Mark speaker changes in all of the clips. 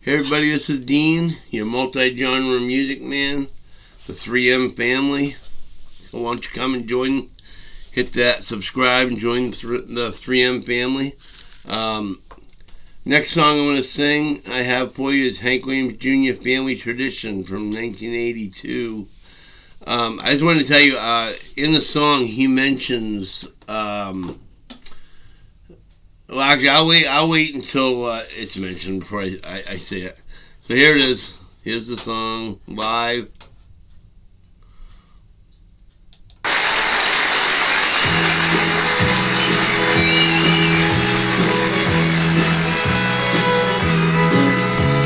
Speaker 1: Hey everybody, this is Dean, your multi-genre music man, the 3M family. So why don't you come and join, hit that subscribe and join the 3M family. Next song I'm going to sing, I have for you is Hank Williams Jr. Family Tradition from 1982. I just wanted to tell you, in the song he mentions, well actually I'll wait until it's mentioned before I say it. So here it is. Here's the song, live.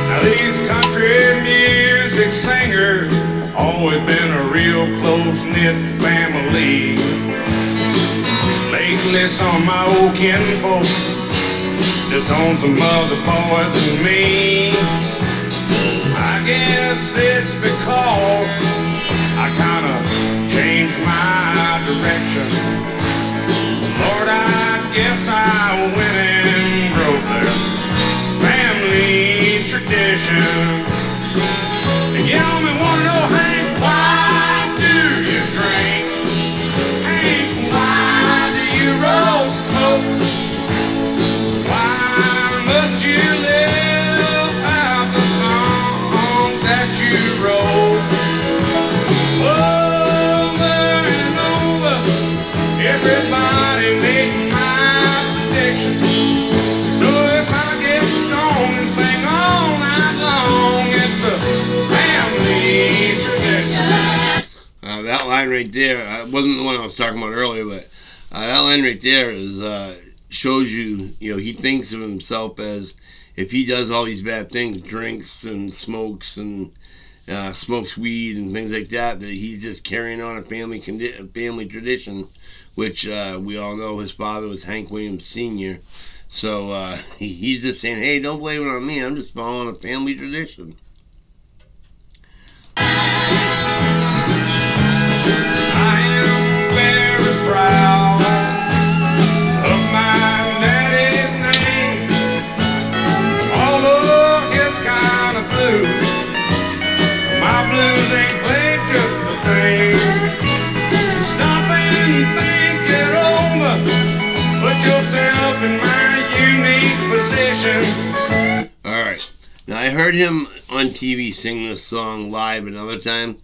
Speaker 2: Now these country music singers always been a real close-knit family. Lately some of my old kin folks disown some other boys and me. I guess it's because I kinda changed my direction. Lord, I guess I went and broke their family tradition. And y'all may wanna know, Hank, why do you drink? Hank, why do you roll smoke? Why must you live out the songs that you wrote? Over and over, everybody made my prediction. So if I get stoned and sing all night long, it's a family tradition.
Speaker 1: That line right there wasn't the one I was talking about earlier, but that line right there is shows you, he thinks of himself as, if he does all these bad things, drinks and smokes and smokes weed and things like that, that he's just carrying on a family tradition, which we all know his father was Hank Williams Sr. So he's just saying, hey, don't blame it on me. I'm just following a family tradition.
Speaker 2: I am very proud of my daddy's name. All of his kind of blues, my blues ain't played just the same. Stop and think it over, put yourself in my unique position.
Speaker 1: Alright. Now, I heard him on TV sing this song live another time,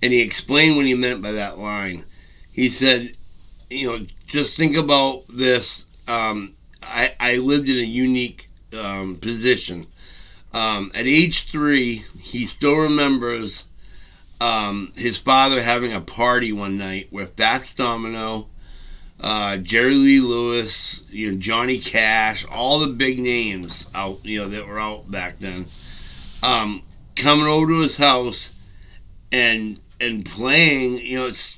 Speaker 1: and he explained what he meant by that line. He said, just think about this. I lived in a unique position. At age 3, he still remembers his father having a party one night where Fats Domino, Jerry Lee Lewis, Johnny Cash, all the big names out, that were out back then, coming over to his house and playing,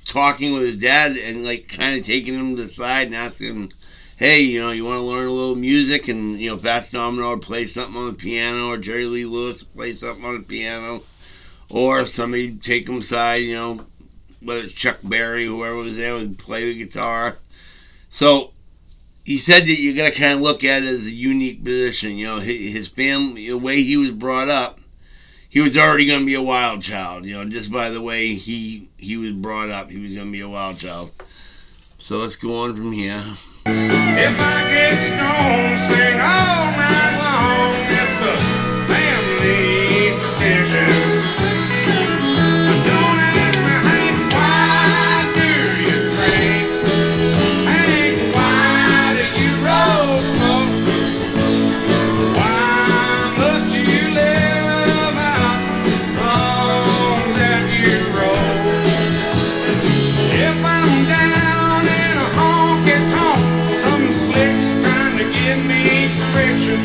Speaker 1: talking with his dad and like kind of taking him to the side and asking him, hey, you want to learn a little music? And Fats Domino would play something on the piano, or Jerry Lee Lewis would play something on the piano, or somebody would take him aside, whether it's Chuck Berry, whoever was there, would play the guitar. So he said that you got to kind of look at it as a unique position. His family, the way he was brought up, he was already going to be a wild child. Just by the way he was brought up, he was going to be a wild child. So let's go on from here.
Speaker 2: If I get stoned, sing all night long, it's a family tradition. Don't ask me, Hank, why do you drink? Hank, why do you roll smoke? Why must you live out the songs that you wrote? If I'm down in a honky tonk, some slick's trying to give me friction.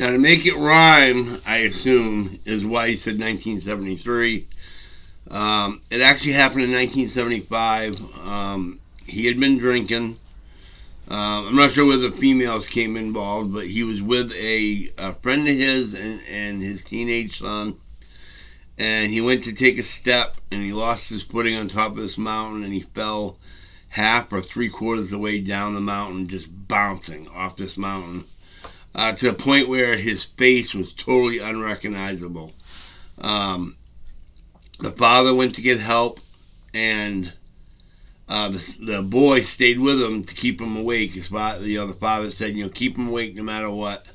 Speaker 1: Now, to make it rhyme, I assume, is why he said 1973. It actually happened in 1975. He had been drinking. I'm not sure whether the females came involved, but he was with a friend of his and his teenage son. And he went to take a step, and he lost his footing on top of this mountain, and he fell half or three-quarters of the way down the mountain, just bouncing off this mountain, to the point where his face was totally unrecognizable. The father went to get help, and the boy stayed with him to keep him awake. The father said, keep him awake no matter what.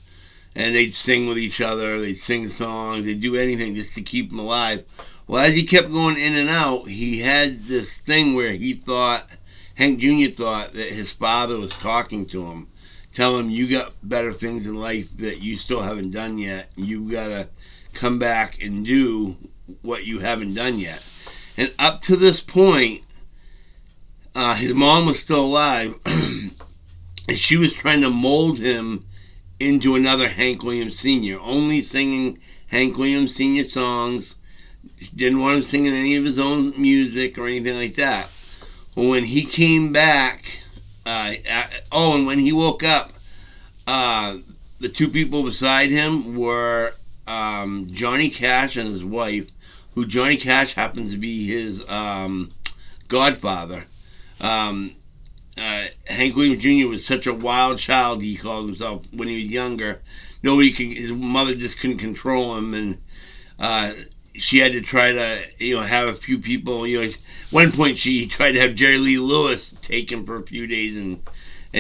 Speaker 1: And they'd sing with each other, they'd sing songs, they'd do anything just to keep him alive. Well, as he kept going in and out, he had this thing where Hank Jr. thought that his father was talking to him, telling him, you got better things in life that you still haven't done yet. You got to come back and do what you haven't done yet. And up to this point, his mom was still alive, and she was trying to mold him into another Hank Williams Sr., only singing Hank Williams Sr. songs. Didn't want him singing any of his own music or anything like that. Well, when he came back, and when he woke up, the two people beside him were Johnny Cash and his wife, who Johnny Cash happens to be his godfather. Hank Williams Jr. was such a wild child, he called himself, when he was younger. His mother just couldn't control him, and she had to try to, have a few people, at one point she tried to have Jerry Lee Lewis take him for a few days and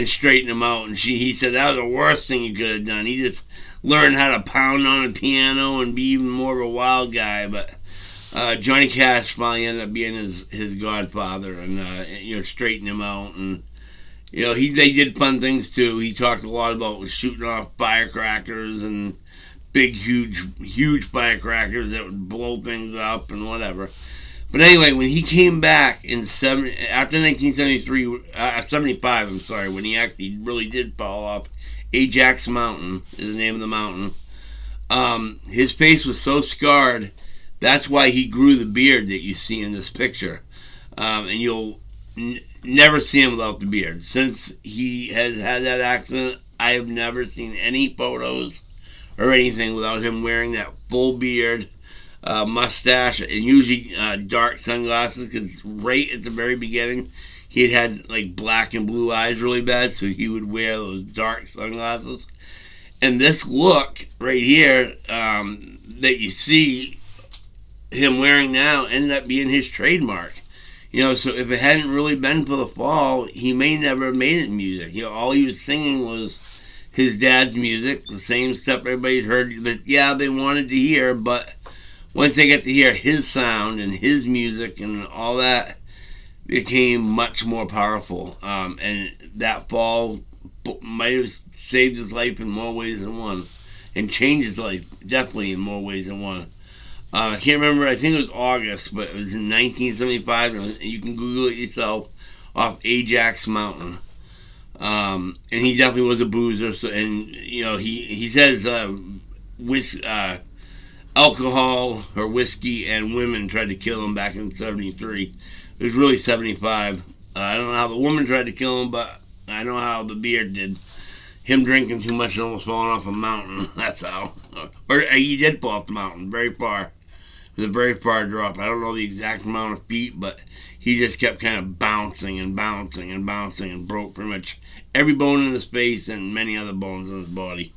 Speaker 1: straighten him out, and he said that was the worst thing he could have done. He just learned how to pound on a piano and be even more of a wild guy, but Johnny Cash finally ended up being his godfather and straightened him out. And they did fun things too. He talked a lot about shooting off firecrackers and big, huge firecrackers that would blow things up and whatever. But anyway, when he came back after 75, when he actually really did fall off, Ajax Mountain is the name of the mountain. His face was so scarred. That's why he grew the beard that you see in this picture. And you'll never see him without the beard. Since he has had that accident, I have never seen any photos or anything without him wearing that full beard, mustache, and usually dark sunglasses, because right at the very beginning, he had like black and blue eyes really bad, so he would wear those dark sunglasses. And this look right here that you see him wearing now ended up being his trademark. So if it hadn't really been for the fall, he may never have made it in music. All he was singing was his dad's music, the same stuff everybody had heard that, they wanted to hear, but once they got to hear his sound and his music and all that, became much more powerful. And that fall might have saved his life in more ways than one, and changed his life definitely in more ways than one. I can't remember, I think it was August, but it was in 1975, and you can Google it yourself, off Ajax Mountain. And he definitely was a boozer, he says alcohol or whiskey and women tried to kill him back in 73. It was really 75. I don't know how the woman tried to kill him, but I know how the beard did. Him drinking too much and almost falling off a mountain, that's how. Or he did fall off the mountain, very far. It was a very far drop. I don't know the exact amount of feet, but he just kept kind of bouncing and bouncing and bouncing and broke pretty much every bone in his face and many other bones in his body.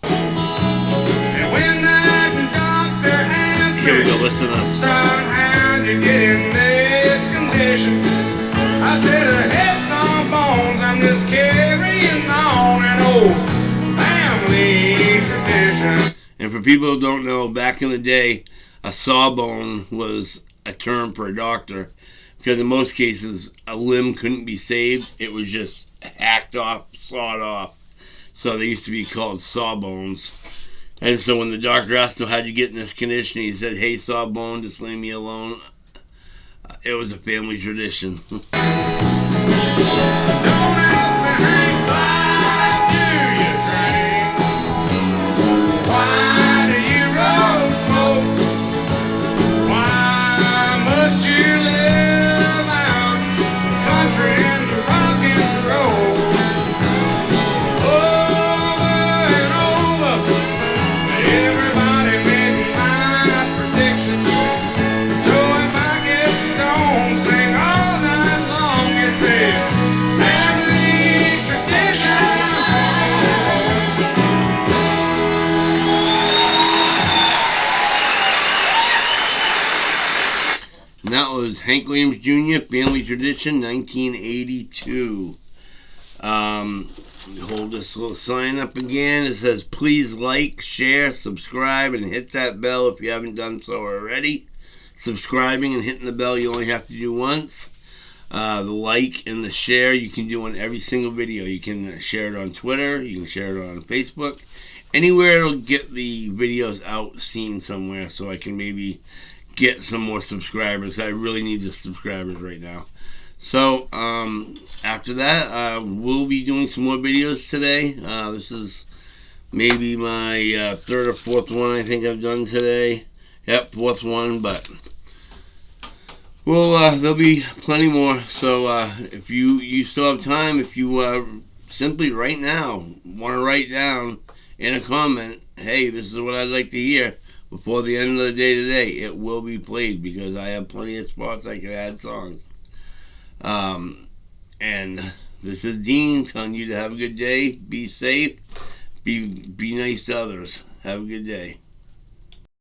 Speaker 2: And when that doctor asked
Speaker 1: Here we go, listen to this.
Speaker 2: Son, how'd you get in this condition? I said, I had some bones, I'm just carrying on an old family tradition.
Speaker 1: And for people who don't know, back in the day, a sawbone was a term for a doctor, because in most cases a limb couldn't be saved. It was just hacked off, sawed off. So they used to be called sawbones. And so when the doctor asked him, how'd you get in this condition, he said, hey, sawbone, just leave me alone. It was a family tradition.
Speaker 2: Don't ask me, Hank, why do you drink?
Speaker 1: And that was Hank Williams Jr., Family Tradition, 1982. Hold this little sign up again. It says, please like, share, subscribe, and hit that bell if you haven't done so already. Subscribing and hitting the bell you only have to do once. The like and the share you can do on every single video. You can share it on Twitter. You can share it on Facebook. Anywhere it'll get the videos out, seen somewhere, so I can maybe get some more subscribers. I really need the subscribers right now. So after that, we'll be doing some more videos today. This is maybe my third or fourth one I think I've done today. Yep, fourth one, but there'll be plenty more. So if you still have time, if you simply right now want to write down in a comment, hey, this is what I'd like to hear before the end of the day today, it will be played because I have plenty of spots I can add songs. And this is Dean telling you to have a good day, be safe, be nice to others. Have a good day.